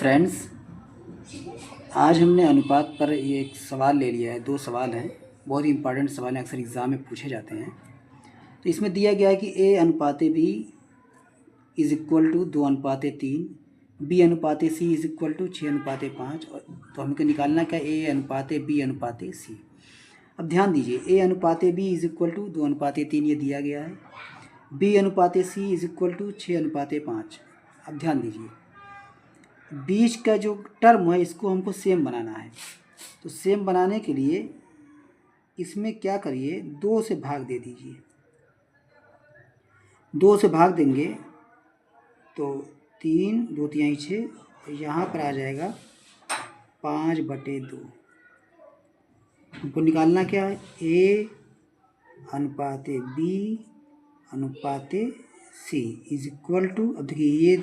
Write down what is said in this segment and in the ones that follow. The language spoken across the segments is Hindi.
फ्रेंड्स, आज हमने अनुपात पर ये एक सवाल ले लिया है। दो सवाल हैं, बहुत ही इंपॉर्टेंट सवाल हैं, अक्सर एग्ज़ाम में पूछे जाते हैं। तो इसमें दिया गया है कि a अनुपाते b is equal to 2:3, b अनुपाते c इज़ इक्वल टू 6:5। तो हमको निकालना क्या, a अनुपाते b अनुपाते c। अब ध्यान दीजिए, a अनुपाते b इज़ इक्वल टू 2:3 ये दिया गया है, b अनुपाते c इज़ इक्वल टू 6:5। अब ध्यान दीजिए, बीच का जो टर्म है इसको हमको सेम बनाना है। तो सेम बनाने के लिए इसमें क्या करिए, 2 से भाग दे दीजिए। 2 से भाग देंगे तो 3, 2 तिहाई 6, और यहाँ पर आ जाएगा 5/2। हमको निकालना क्या है, a अनुपाते b अनुपाते c इज इक्वल टू, अब देखिए ये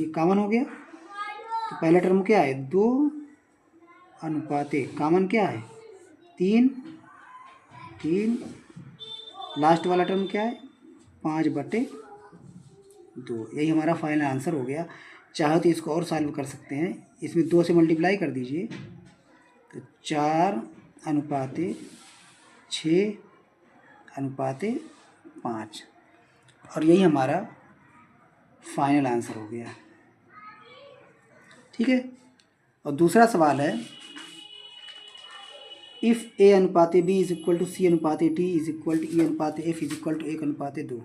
कॉमन हो गया। तो पहला टर्म क्या है, 2 अनुपाते कॉमन क्या है 3, लास्ट वाला टर्म क्या है 5/2। यही हमारा फाइनल आंसर हो गया। चाहे तो इसको और सॉल्व कर सकते हैं, इसमें 2 से मल्टीप्लाई कर दीजिए तो 4/6/5, और यही हमारा फाइनल आंसर हो गया। ठीक है। और दूसरा सवाल है, इफ़ a अनुपाते b is equal to c अनुपाते t is equal to e अनुपाते f is equal to 1:2,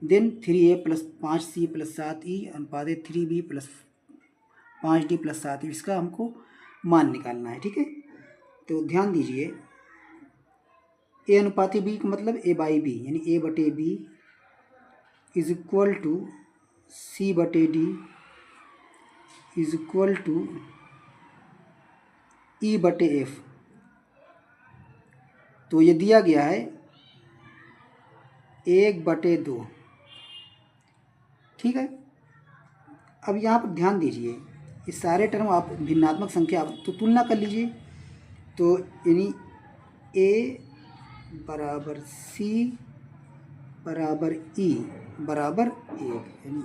then 3a plus 5c plus 7e अनुपाते 3b plus 5d plus 7e, इसका हमको मान निकालना है। ठीक है। तो ध्यान दीजिए, a अनुपाते b का मतलब a/b, यानी a/b is equal to c/d is equal to e/f। तो ये दिया गया है 1/2। ठीक है। अब यहाँ पर ध्यान दीजिए, ये सारे टर्म आप भिन्नात्मक संख्या आप तो तुलना कर लीजिए। तो यानी a बराबर c बराबर e बराबर 1, यानी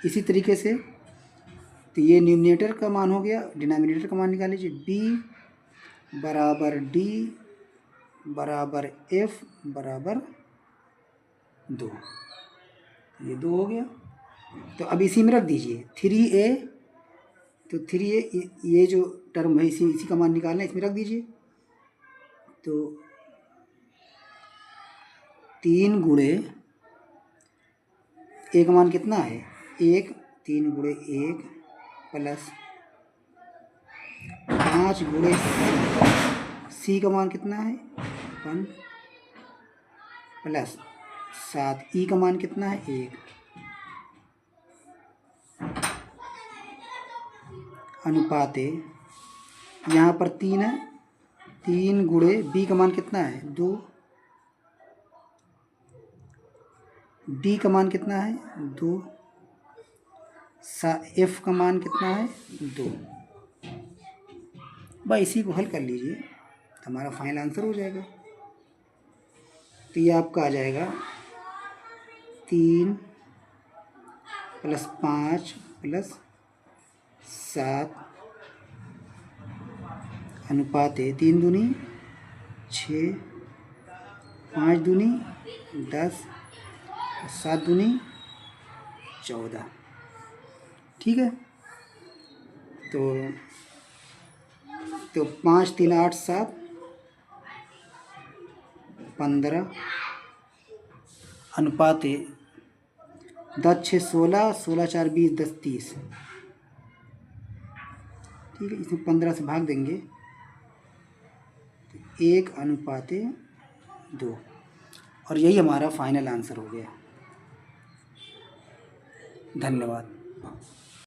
इसी तरीके से तो ये न्यूमरेटर का मान हो गया, डिनोमिनेटर का मान निकाल लीजिए। b बराबर d बराबर f बराबर 2, ये 2 हो गया। तो अब इसी में रख दीजिए 3a, तो 3a ये जो टर्म है इसी का मान निकालना है, इसमें रख दीजिए। तो 3 गुणे a का मान कितना है 1, 3 गुणे 1 प्लस 5 गुणे c का मान कितना है 1 प्लस 7 e का मान कितना है 1 अनुपाते, यहाँ पर 3 है, 3 गुणे b का मान कितना है 2, d का मान कितना है 2, f का मान कितना है 2। बस इसी को हल कर लीजिए तो हमारा फाइनल आंसर हो जाएगा। तो ये आपका आ जाएगा 3 प्लस 5 प्लस 7 अनुपाते 3 दूनी 6, 5 दूनी 10, 7 दूनी 14। ठीक है। तो 5 3 8 7 15 अनुपाते 10 6 16, 16 4 20, 10 30। ठीक है। इसमें 15 से भाग देंगे तो 1:2, और यही हमारा फाइनल आंसर हो गया। धन्यवाद।